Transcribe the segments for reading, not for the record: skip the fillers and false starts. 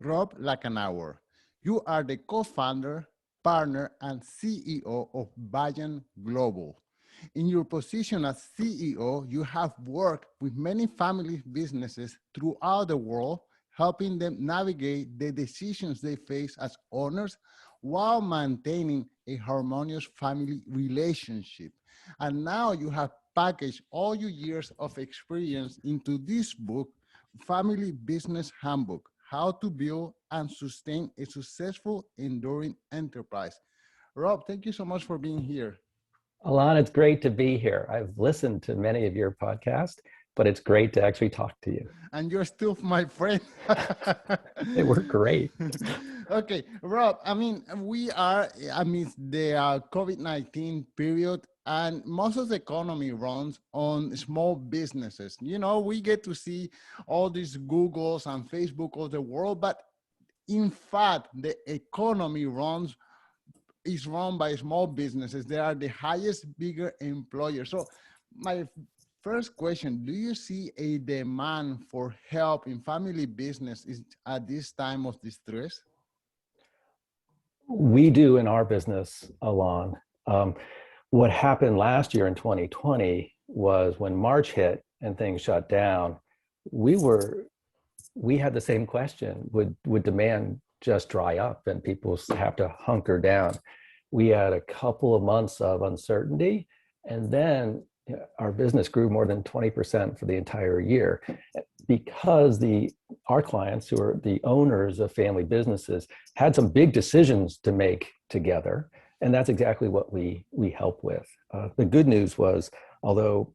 Rob Lachenauer. You are the co-founder, partner, and CEO of BanyanGlobal. In your position as CEO, you have worked with many family businesses throughout the world, helping them navigate the decisions they face as owners while maintaining a harmonious family relationship. And now you have packaged all your years of experience into this book, Family Business Handbook: How to Build and Sustain a Successful, Enduring Enterprise. Rob, thank you so much for being here. Alon, it's great to be here. I've listened to many of your podcasts, but it's great to actually talk to you. And you're still my friend. They were great. Okay, Rob, we are amidst the COVID-19 period, and most of the economy runs on small businesses. You know, we get to see all these Googles and Facebook of the world, but in fact, the economy is run by small businesses. They are the highest, bigger employers. So my first question, do you see a demand for help in family business at this time of distress? We do in our business, Alon. What happened last year in 2020 was when March hit and things shut down, we had the same question. Would demand just dry up and people have to hunker down? We had a couple of months of uncertainty, and then our business grew more than 20% for the entire year because our clients, who are the owners of family businesses, had some big decisions to make together. And that's exactly what we help with. The good news was, although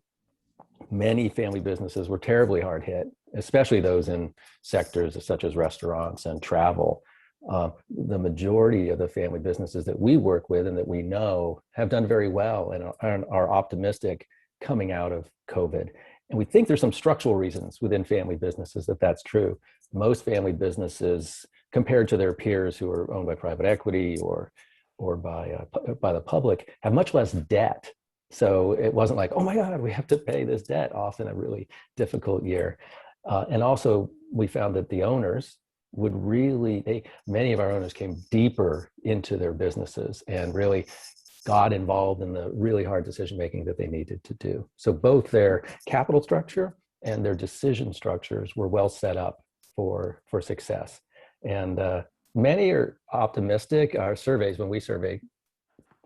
many family businesses were terribly hard hit, especially those in sectors such as restaurants and travel, the majority of the family businesses that we work with and that we know have done very well and are optimistic coming out of COVID. And we think there's some structural reasons within family businesses that's true. Most family businesses, compared to their peers who are owned by private equity or by the public, have much less debt. So it wasn't like, oh my God, we have to pay this debt off in a really difficult year. And also we found that the owners many of our owners came deeper into their businesses and really got involved in the really hard decision-making that they needed to do. So both their capital structure and their decision structures were well set up for success. And many are optimistic. Our surveys, when we survey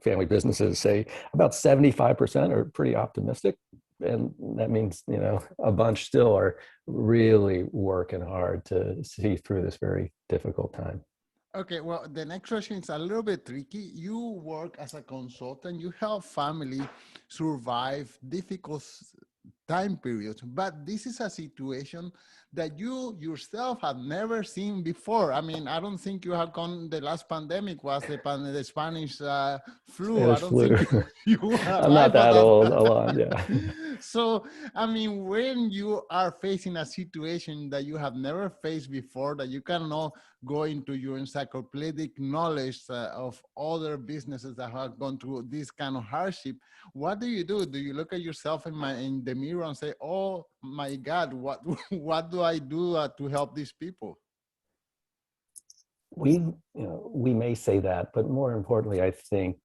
family businesses, say about 75% are pretty optimistic. And that means, a bunch still are really working hard to see through this very difficult time. Okay, well, the next question is a little bit tricky. You work as a consultant, you help family survive difficult time periods, but this is a situation that you yourself have never seen before. I mean, I don't think you have gone, the last pandemic was the Spanish flu. I don't think you were I'm not alive for that that. old, Alon, yeah. So, when you are facing a situation that you have never faced before, that you cannot go into your encyclopedic knowledge of other businesses that have gone through this kind of hardship, what do you do? Do you look at yourself in the mirror and say, oh my God, what do I do to help these people? We may say that, but more importantly, I think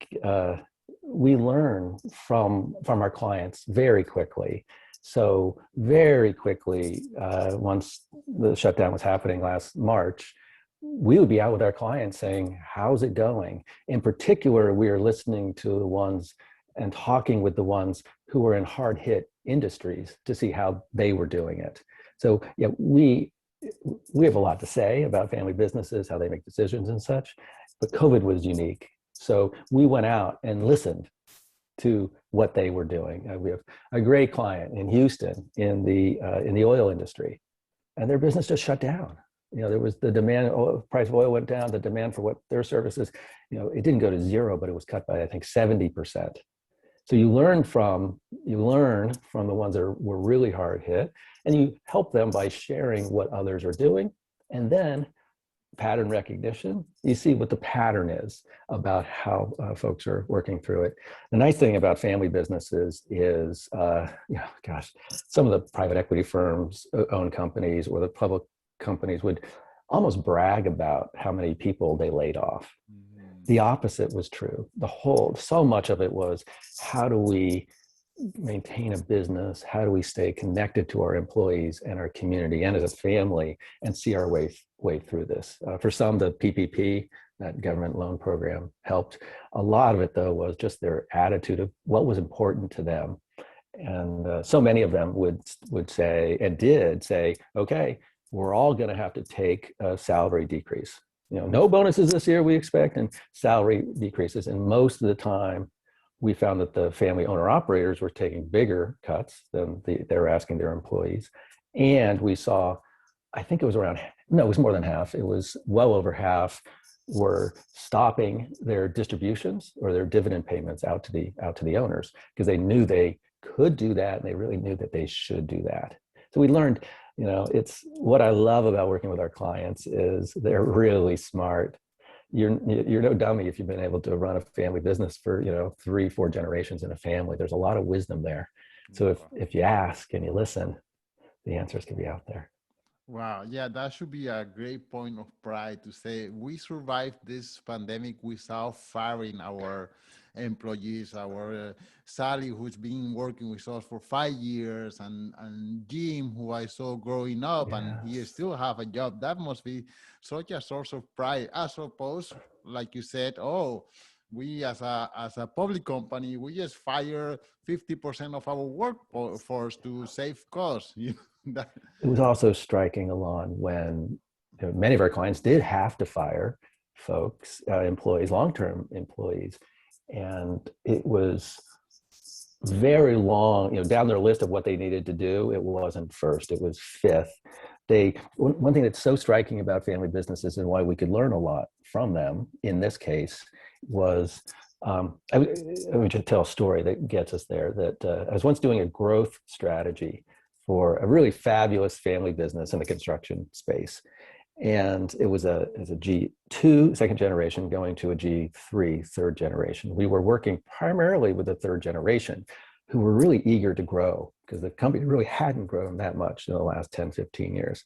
we learn from our clients very quickly. So very quickly, once the shutdown was happening last March, we would be out with our clients saying, how's it going? In particular, we are listening to the ones and talking with the ones who were in hard hit industries to see how they were doing it. So yeah, we have a lot to say about family businesses, how they make decisions and such, but COVID was unique. So we went out and listened to what they were doing. We have a great client in Houston in the oil industry, and their business just shut down. There was the demand, price of oil went down, the demand for what their services, it didn't go to zero, but it was cut by, I think, 70%. So you learn from the ones that were really hard hit, and you help them by sharing what others are doing. And then pattern recognition, you see what the pattern is about how folks are working through it. The nice thing about family businesses is, some of the private equity firms own companies, or the public companies would almost brag about how many people they laid off. The opposite was true. So much of it was, how do we maintain a business? How do we stay connected to our employees and our community and as a family and see our way through this? For some, the PPP, that government loan program, helped. A lot of it, though, was just their attitude of what was important to them. And so many of them would say, and did say, okay, we're all going to have to take a salary decrease. No bonuses this year, we expect, and salary decreases. And most of the time, we found that the family owner operators were taking bigger cuts than they were asking their employees. And we saw, I think it was it was more than half. It was well over half were stopping their distributions or their dividend payments out to the owners, because they knew they could do that, and they really knew that they should do that. So we learned, it's what I love about working with our clients is they're really smart. You're no dummy if you've been able to run a family business for 3-4 generations in a family. There's a lot of wisdom there. So if you ask and you listen, the answers can be out there. Wow, yeah, that should be a great point of pride to say we survived this pandemic without firing our employees, our Sally, who's been working with us for 5 years, and Jim, who I saw growing up, and he still have a job. That must be such a source of pride. I suppose, like you said, we as a public company, we just fire 50% of our workforce to save costs. It was also striking, Alon, when many of our clients did have to fire folks, employees, long-term employees, and it was very long, down their list of what they needed to do. It wasn't first; it was fifth. One thing that's so striking about family businesses, and why we could learn a lot from them in this case, was I would just tell a story that gets us there. That I was once doing a growth strategy for a really fabulous family business in the construction space. And it was a G2 second generation going to a G3 third generation. We were working primarily with the third generation, who were really eager to grow, because the company really hadn't grown that much in the last 10, 15 years.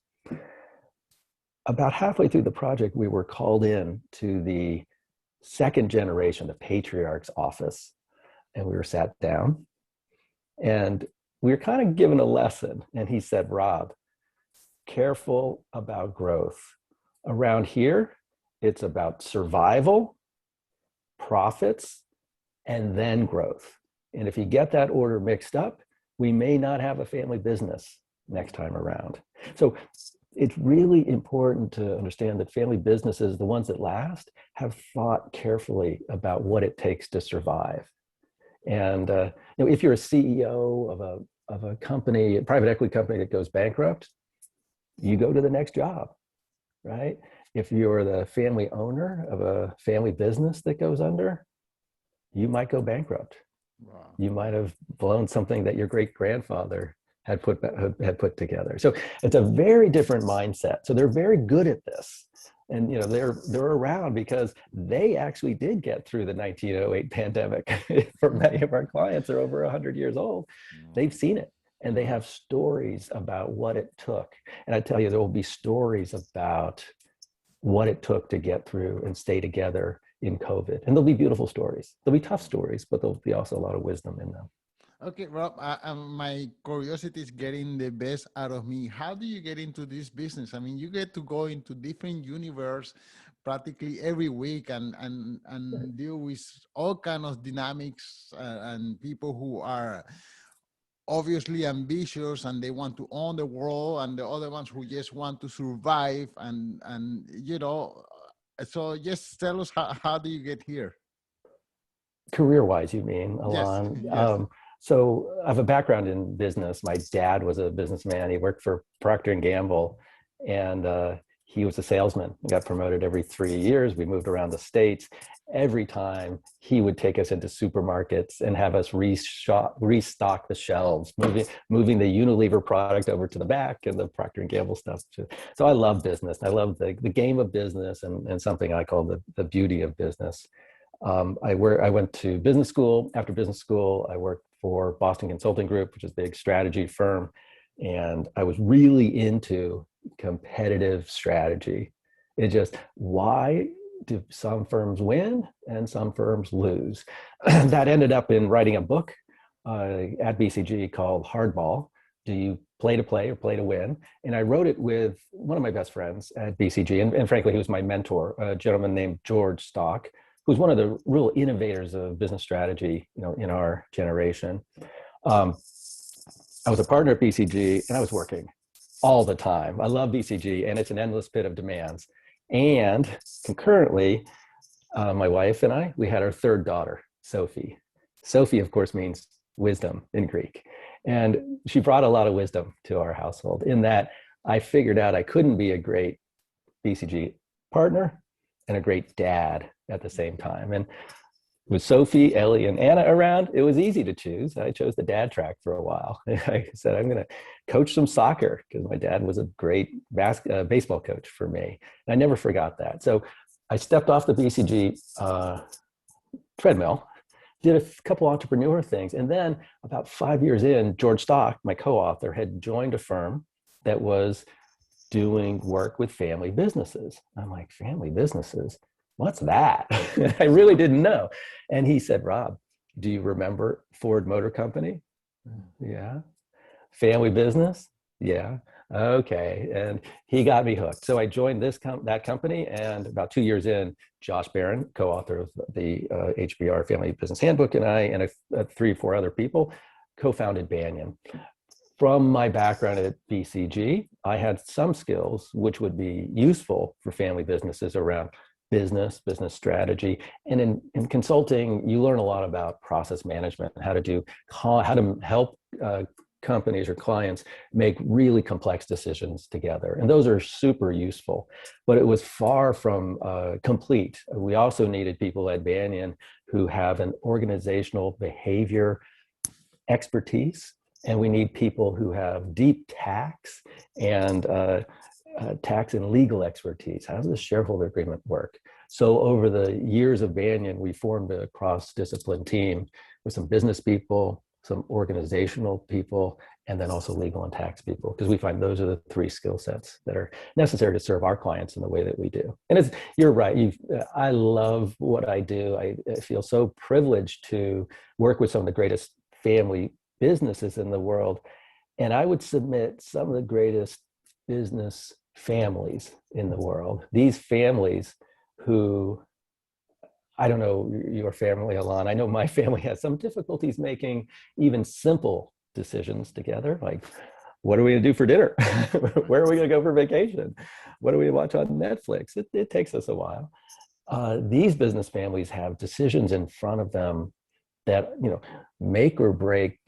About halfway through the project, we were called in to the second generation, the patriarch's office, and we were sat down, and we were kind of given a lesson. And he said, Rob, careful about growth. Around here, it's about survival, profits, and then growth. And if you get that order mixed up, we may not have a family business next time around. So it's really important to understand that family businesses, the ones that last, have thought carefully about what it takes to survive. And if you're a CEO of a company, a private equity company that goes bankrupt, you go to the next job, right? If you're the family owner of a family business that goes under, you might go bankrupt. Wow. You might have blown something that your great grandfather had put together. So it's a very different mindset. So they're very good at this. And they're around because they actually did get through the 1908 pandemic. For many of our clients, they're over 100 years old. They've seen it, and they have stories about what it took. And I tell you, there will be stories about what it took to get through and stay together in COVID. And there'll be beautiful stories. There'll be tough stories, but there'll be also a lot of wisdom in them. Okay, Rob, my curiosity is getting the best out of me. How do you get into this business? I mean, you get to go into different universe practically every week and deal with all kinds of dynamics and people who are obviously ambitious and they want to own the world, and the other ones who just want to survive. So just tell us, how do you get here? Career-wise, you mean, Alon? Yes. So I have a background in business. My dad was a businessman. He worked for Procter & Gamble, and he was a salesman. He got promoted every 3 years. We moved around the States. Every time he would take us into supermarkets and have us restock the shelves, moving the Unilever product over to the back and the Procter & Gamble stuff. So I love business. I love the game of business and something I call the beauty of business. I went to business school. After business school, I worked for Boston Consulting Group, which is a big strategy firm. And I was really into competitive strategy. It just, why do some firms win and some firms lose? That ended up in writing a book at BCG called Hardball. Do you play to play or play to win? And I wrote it with one of my best friends at BCG. And frankly, he was my mentor, a gentleman named George Stock, who's one of the real innovators of business strategy, in our generation. I was a partner at BCG and I was working all the time. I love BCG and it's an endless pit of demands. And concurrently, my wife and I, we had our third daughter, Sophie. Sophie, of course, means wisdom in Greek. And she brought a lot of wisdom to our household in that I figured out I couldn't be a great BCG partner and a great dad at the same time. And with Sophie, Ellie, and Anna around, it was easy to choose. I chose the dad track for a while. I said, I'm going to coach some soccer because my dad was a great baseball coach for me. And I never forgot that. So I stepped off the BCG treadmill, did a couple entrepreneur things. And then about 5 years in, George Stock, my co-author, had joined a firm that was doing work with family businesses. I'm like, family businesses? What's that? I really didn't know. And he said, Rob, do you remember Ford Motor Company? Yeah. Family business? Yeah. Okay. And he got me hooked. So I joined that company. And about 2 years in, Josh Barron, co-author of the HBR Family Business Handbook, and I and 3 or 4 other people co-founded Banyan. From my background at BCG, I had some skills which would be useful for family businesses around business strategy. And in consulting, you learn a lot about process management, how to help companies or clients make really complex decisions together. And those are super useful, but it was far from complete. We also needed people at Banyan who have an organizational behavior expertise, and we need people who have deep tax and tax and legal expertise. How does the shareholder agreement work? So over the years of Banyan, we formed a cross-discipline team with some business people, some organizational people, and then also legal and tax people, because we find those are the 3 skill sets that are necessary to serve our clients in the way that we do. And you're right. I love what I do. I feel so privileged to work with some of the greatest family businesses in the world. And I would submit some of the greatest business families in the world. These families who, I don't know your family, Alon. I know my family has some difficulties making even simple decisions together. Like, what are we going to do for dinner? Where are we going to go for vacation? What do we watch on Netflix? It takes us a while. These business families have decisions in front of them that, make or break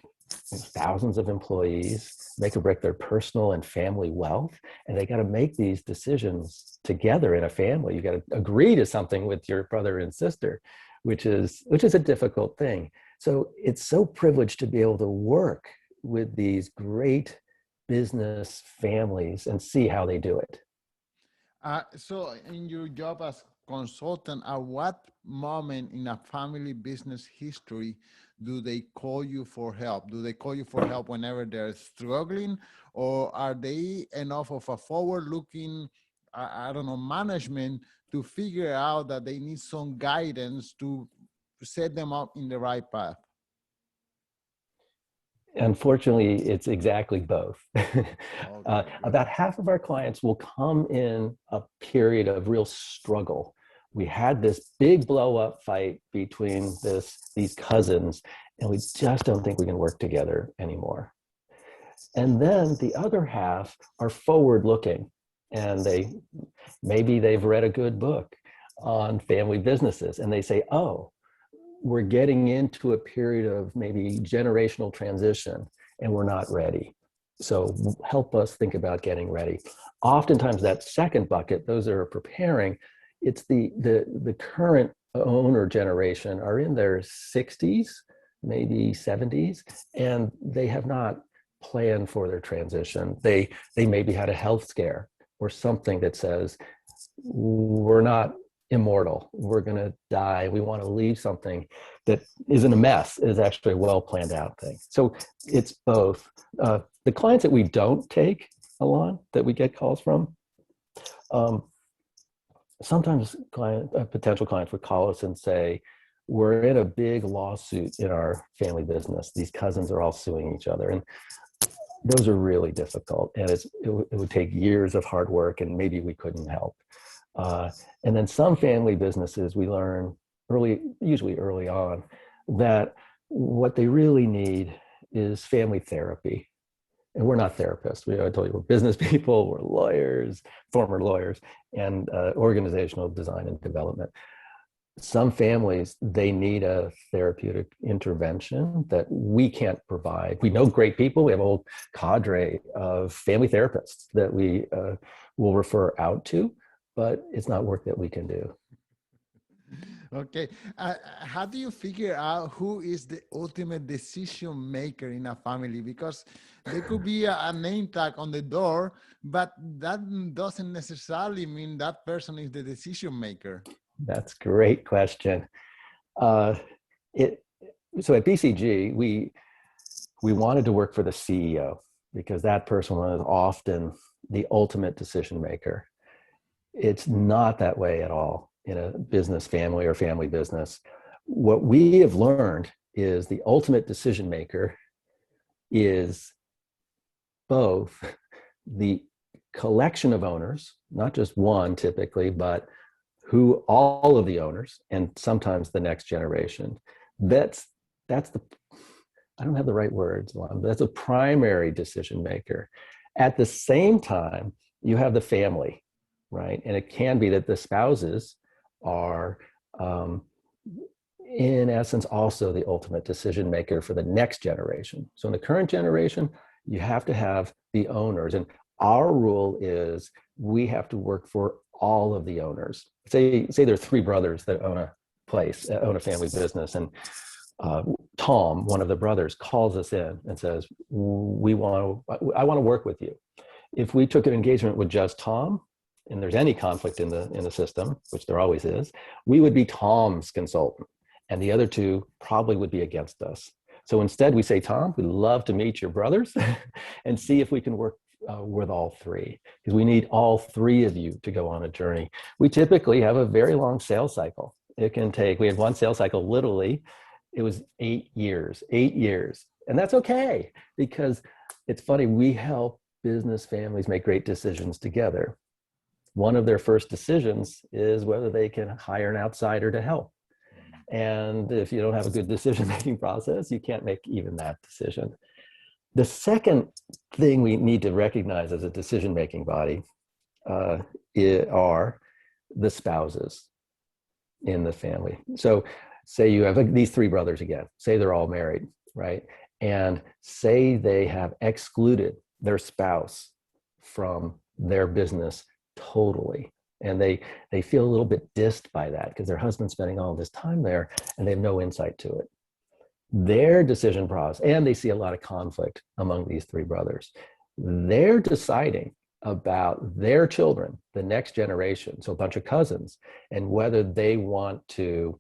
thousands of employees, make or break their personal and family wealth. And they got to make these decisions together in a family. You got to agree to something with your brother and sister, which is a difficult thing. So it's so privileged to be able to work with these great business families and see how they do it. So in your job as consultant, at what moment in a family business history do they call you for help? Do they call you for help whenever they're struggling, or are they enough of a forward-looking, I don't know, management to figure out that they need some guidance to set them up in the right path? Unfortunately, it's exactly both. Okay, About half of our clients will come in a period of real struggle. We had this big blow-up fight between these cousins, and we just don't think we can work together anymore. And then the other half are forward-looking, and maybe they've read a good book on family businesses, and they say, oh, we're getting into a period of maybe generational transition and we're not ready. So help us think about getting ready. Oftentimes that second bucket, those that are preparing, it's the current owner generation are in their 60s, maybe 70s, and they have not planned for their transition. They maybe had a health scare or something that says, we're not immortal, we're going to die, we want to leave something that isn't a mess, is actually a well planned out thing. So it's both. The clients that we don't take Alon, that we get calls from. Um, Sometimes potential clients would call us and say, we're in a big lawsuit in our family business. These cousins are all suing each other. And those are really difficult. And it would take years of hard work, and maybe we couldn't help. And then some family businesses, we learn usually early on, that what they really need is family therapy. And we're not therapists. I told you, we're business people, we're lawyers, former lawyers, and organizational design and development. Some families, they need a therapeutic intervention that we can't provide. We know great people. We have a whole cadre of family therapists that we will refer out to, but it's not work that we can do. Okay. How do you figure out who is the ultimate decision maker in a family? Because there could be a name tag on the door, but that doesn't necessarily mean that person is the decision maker. That's a great question. So at BCG, we wanted to work for the CEO because that person was often the ultimate decision maker. It's not that way at all in a business family or family business. What we have learned is the ultimate decision maker is both the collection of owners, not just one typically, but who all of the owners, and sometimes the next generation. That's the, I don't have the right words, but that's a primary decision maker. At the same time, you have the family, right? And it can be that the spouses are, in essence, also the ultimate decision maker for the next generation. So in the current generation, you have to have the owners. And our rule is we have to work for all of the owners. Say there are three brothers that own a place, own a family business, and Tom, one of the brothers, calls us in and says, I want to work with you. If we took an engagement with just Tom, and there's any conflict in the system, which there always is, we would be Tom's consultant, and the other two probably would be against us. So instead, we say, Tom, we'd love to meet your brothers and see if we can work with all three, because we need all three of you to go on a journey. We typically have a very long sales cycle. It can take, we had one sales cycle, literally, it was 8 years. And that's okay, because it's funny, we help business families make great decisions together. One of their first decisions is whether they can hire an outsider to help. And if you don't have a good decision-making process, you can't make even that decision. The second thing we need to recognize as a decision-making body are the spouses in the family. So say you have these three brothers again, say they're all married, right? And say they have excluded their spouse from their business totally. And they feel a little bit dissed by that because their husband's spending all this time there and they have no insight to it. Their decision process, and they see a lot of conflict among these three brothers. They're deciding about their children, the next generation, so a bunch of cousins, and whether they want to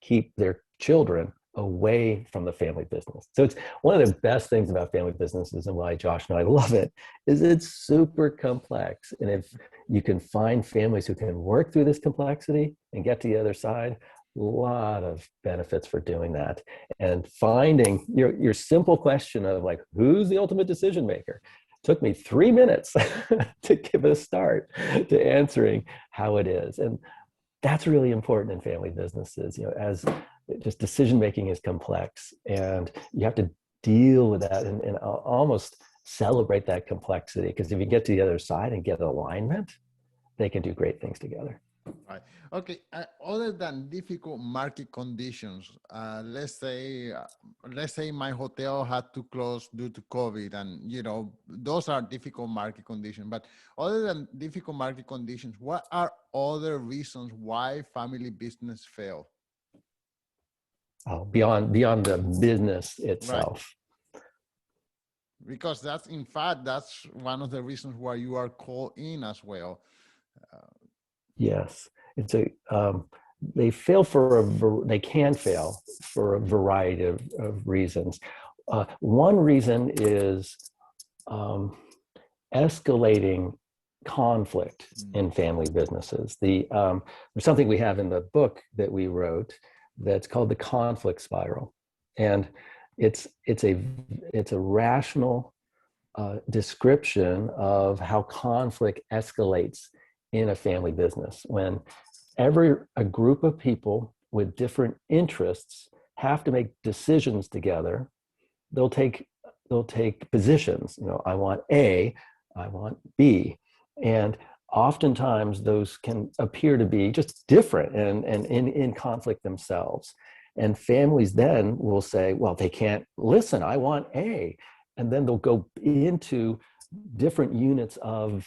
keep their children away from the family business. So it's one of the best things about family businesses, and why Josh and I love it, is it's super complex. And if you can find families who can work through this complexity and get to the other side, a lot of benefits for doing that. And finding your simple question of like, who's the ultimate decision maker? Took me 3 minutes to give it a start to answering how it is. And that's really important in family businesses, as just decision making is complex, and you have to deal with that and almost celebrate that complexity, because if you get to the other side and get alignment, they can do great things together. Right. Okay. Other than difficult market conditions, let's say my hotel had to close due to COVID, and those are difficult market conditions. But other than difficult market conditions, what are other reasons why family business fail? Oh, beyond the business itself. Right. Because that's one of the reasons why you are called in as well. Yes, it's they fail they can fail for a variety of reasons. One reason is escalating conflict in family businesses. There's something we have in the book that we wrote that's called the conflict spiral, and it's a rational description of how conflict escalates in a family business when a group of people with different interests have to make decisions together. They'll take positions. I want A, I want B, and oftentimes those can appear to be just different and in conflict themselves. And families then will say, well, they can't listen. I want A, and then they'll go into different units of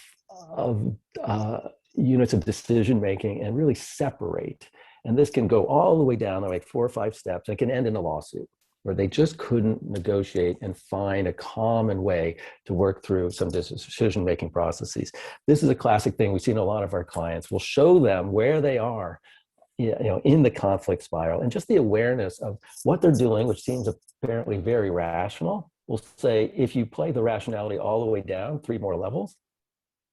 decision making and really separate. And this can go all the way down to like 4 or 5 steps. It can end in a lawsuit where they just couldn't negotiate and find a common way to work through some decision-making processes. This is a classic thing we've seen a lot of our clients. We'll show them where they are, in the conflict spiral, and just the awareness of what they're doing, which seems apparently very rational. We'll say, if you play the rationality all the way down 3 more levels,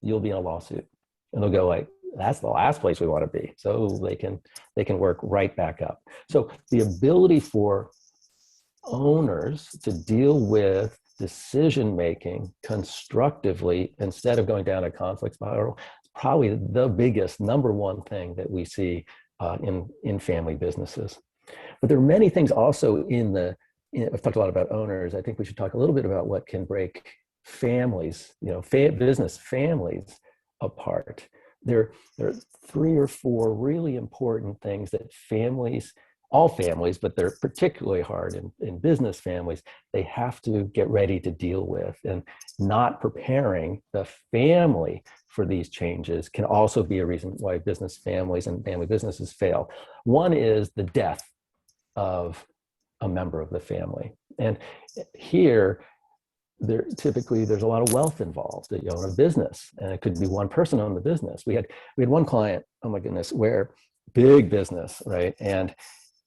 you'll be in a lawsuit. And they'll go like, that's the last place we want to be. So they can work right back up. So the ability for owners to deal with decision-making constructively instead of going down a conflict spiral is probably the biggest number one thing that we see in family businesses. But there are many things also I've talked a lot about owners. I think we should talk a little bit about what can break families, business families apart. There are 3 or 4 really important things that all families, but they're particularly hard in business families, they have to get ready to deal with. And not preparing the family for these changes can also be a reason why business families and family businesses fail. One is the death of a member of the family. And here, there's a lot of wealth involved. You own a business, and it could be one person own the business. We had one client, oh my goodness, where big business, right? And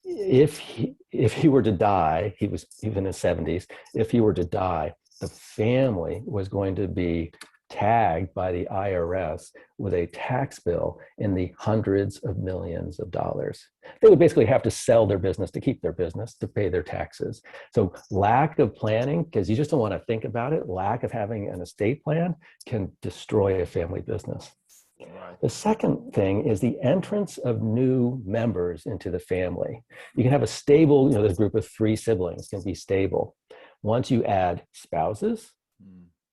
if he were to die, he was in his 70s, if he were to die, the family was going to be tagged by the IRS with a tax bill in the hundreds of millions of dollars. They would basically have to sell their business to keep their business, to pay their taxes. So lack of planning, because you just don't want to think about it, lack of having an estate plan can destroy a family business. Right. The second thing is the entrance of new members into the family. You can have a stable, this group of 3 siblings can be stable. Once you add spouses,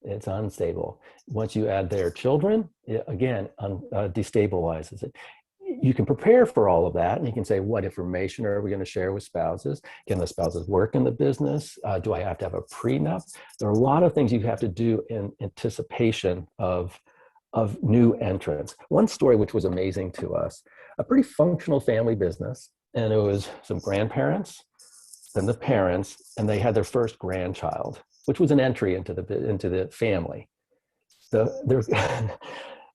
it's unstable. Once you add their children, it, again, destabilizes it. You can prepare for all of that, and you can say, what information are we going to share with spouses? Can the spouses work in the business? Do I have to have a prenup? There are a lot of things you have to do in anticipation of new entrants. One story which was amazing to us, a pretty functional family business, and it was some grandparents, then the parents, and they had their first grandchild, which was an entry into the family.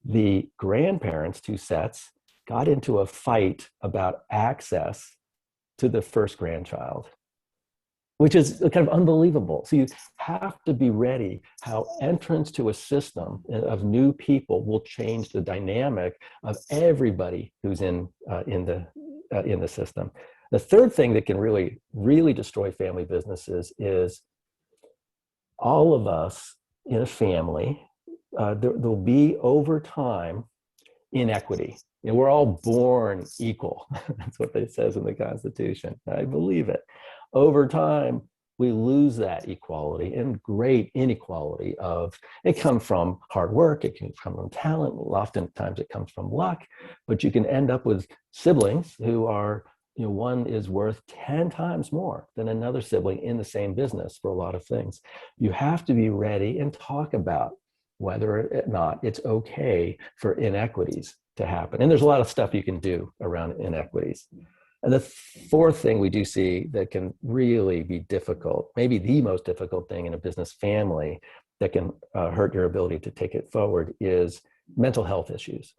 The grandparents, 2 sets, got into a fight about access to the first grandchild, which is kind of unbelievable. So you have to be ready how entrance to a system of new people will change the dynamic of everybody who's in the system. The third thing that can really, really destroy family businesses is all of us in a family, there'll be over time inequity. We're all born equal. That's what it says in the Constitution. I believe it. Over time, we lose that equality and great inequality it comes from hard work, it can come from talent, oftentimes it comes from luck, but you can end up with siblings who are, one is worth 10 times more than another sibling in the same business for a lot of things. You have to be ready and talk about whether or not it's okay for inequities to happen. And there's a lot of stuff you can do around inequities. And the fourth thing we do see that can really be difficult, maybe the most difficult thing in a business family that can hurt your ability to take it forward, is mental health issues.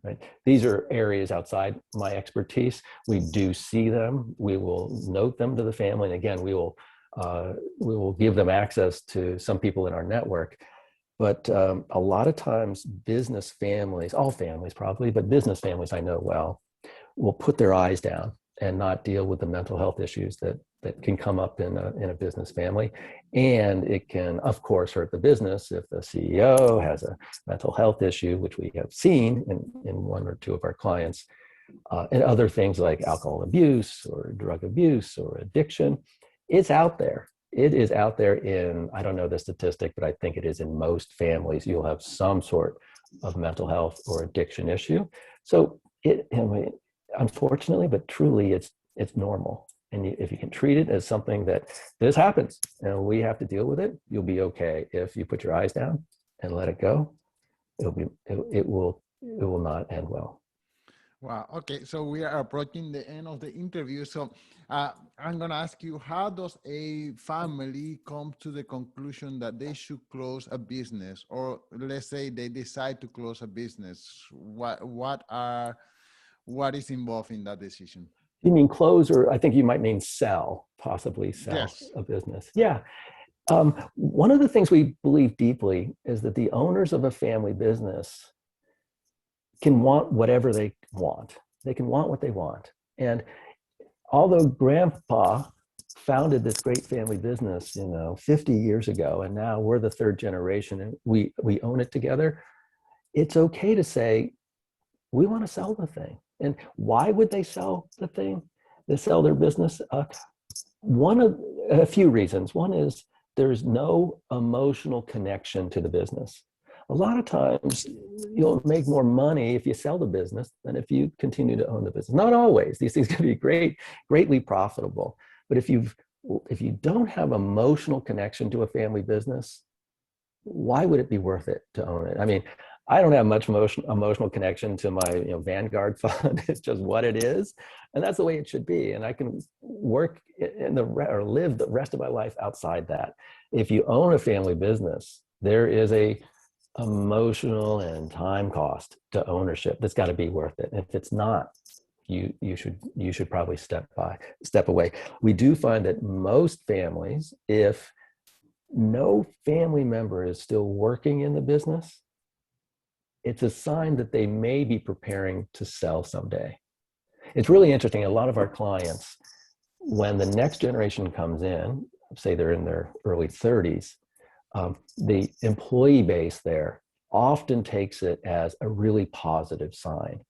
Right? These are areas outside my expertise. We do see them. We will note them to the family. And again, we will give them access to some people in our network. But a lot of times business families, all families probably, but business families I know well, will put their eyes down and not deal with the mental health issues that can come up in a business family. And it can, of course, hurt the business if the CEO has a mental health issue, which we have seen in one or two of our clients, and other things like alcohol abuse or drug abuse or addiction. It's out there. It is out there in, I don't know the statistic, but I think it is in most families. You'll have some sort of mental health or addiction issue. So I mean, unfortunately, but truly, it's normal. And if you can treat it as something that this happens and we have to deal with it, you'll be okay. If you put your eyes down and let it go, it will not end well. Wow. Okay. So we are approaching the end of the interview. So I'm going to ask you, how does a family come to the conclusion that they should close a business, or let's say they decide to close a business? What is involved in that decision? You mean close, or I think you might mean sell, possibly sell Yes. a business. Yeah. One of the things we believe deeply is that the owners of a family business can want whatever they want. They can want what they want. And although grandpa founded this great family business, 50 years ago, and now we're the third generation and we own it together, it's okay to say, we want to sell the thing. And why would they sell the thing? They sell their business? One of a few reasons. One is there's no emotional connection to the business. A lot of times you'll make more money if you sell the business than if you continue to own the business. Not always. These things can be greatly profitable. But if you don't have emotional connection to a family business, why would it be worth it to own it? I mean, I don't have much emotional connection to my Vanguard fund. It's just what it is, and that's the way it should be. And I can work or live the rest of my life outside that. If you own a family business, there is a emotional and time cost to ownership that's got to be worth it. If it's not, you should probably step away. We do find that most families, if no family member is still working in the business, it's a sign that they may be preparing to sell someday. It's really interesting. A lot of our clients, when the next generation comes in, say they're in their early 30s, the employee base there often takes it as a really positive sign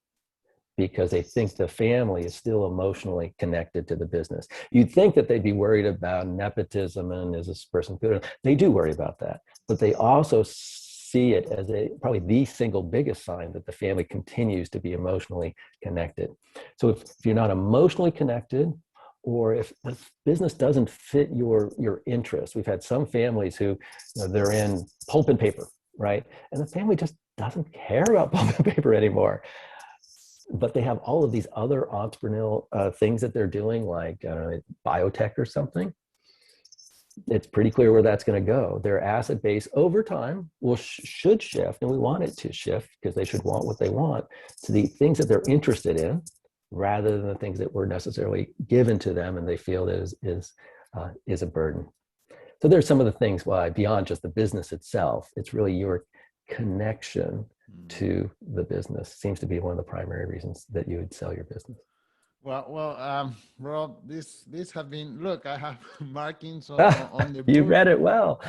because they think the family is still emotionally connected to the business. You'd think that they'd be worried about nepotism and is this person good? They do worry about that, but they also see it as probably the single biggest sign that the family continues to be emotionally connected. So if you're not emotionally connected, or if the business doesn't fit your interests, we've had some families who they're in pulp and paper, right? And the family just doesn't care about pulp and paper anymore. But they have all of these other entrepreneurial things that they're doing, like biotech or something. It's pretty clear where that's going to go. Their asset base over time should shift, and we want it to shift because they should want what they want, to the things that they're interested in, rather than the things that were necessarily given to them and they feel is a burden. So there's some of the things why, beyond just the business itself, it's really your connection to the business seems to be one of the primary reasons that you would sell your business. Rob, this has been, look, I have markings on the book. You read it well.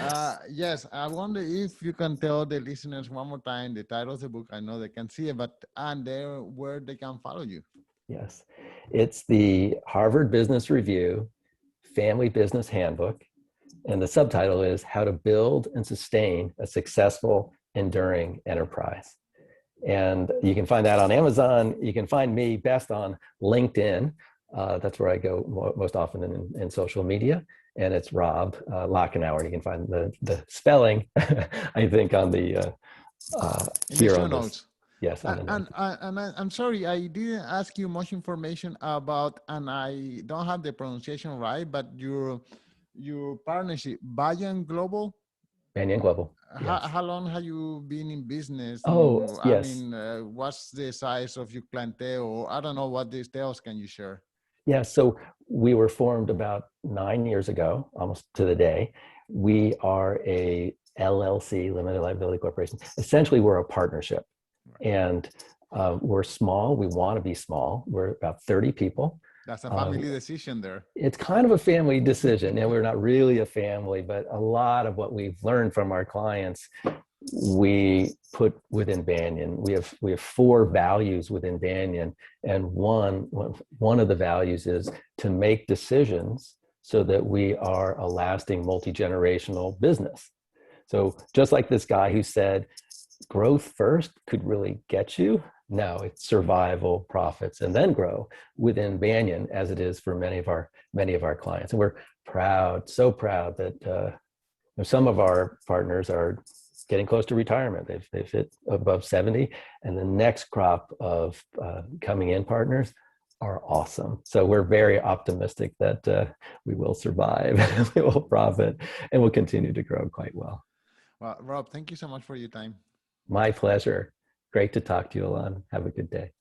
Yes, I wonder if you can tell the listeners one more time the title of the book. I know they can see it, and there where they can follow you. Yes, it's the Harvard Business Review Family Business Handbook, and the subtitle is How to Build and Sustain a Successful, Enduring Enterprise. And you can find that on Amazon. You can find me best on LinkedIn. That's where I go most often in social media. And it's Rob Lachenauer. You can find the spelling, I think, on the here on notes. Yes. I'm sorry, I didn't ask you much information about, and I don't have the pronunciation right, but your partnership, BanyanGlobal. BanyanGlobal. Yes. How long have you been in business? Oh, yes. I mean, what's the size of your clientele? Or I don't know, what details can you share? Yeah, so we were formed about 9 years ago, almost to the day. We are a LLC, limited liability corporation. Essentially, we're a partnership. And we're small. We want to be small. We're about 30 people. That's a family decision there. It's kind of a family decision. And we're not really a family, but a lot of what we've learned from our clients, we put within Banyan. We have 4 values within Banyan. And one of the values is to make decisions so that we are a lasting multi-generational business. So just like this guy who said, growth first could really get you. No, it's survival, profits, and then grow within Banyan, as it is for many of our clients. And we're proud, so proud that some of our partners are getting close to retirement. They've hit above 70, and the next crop of coming in partners are awesome. So we're very optimistic that we will survive, we will profit, and we'll continue to grow quite well. Well, Rob, thank you so much for your time. My pleasure. Great to talk to you, Alon. Have a good day.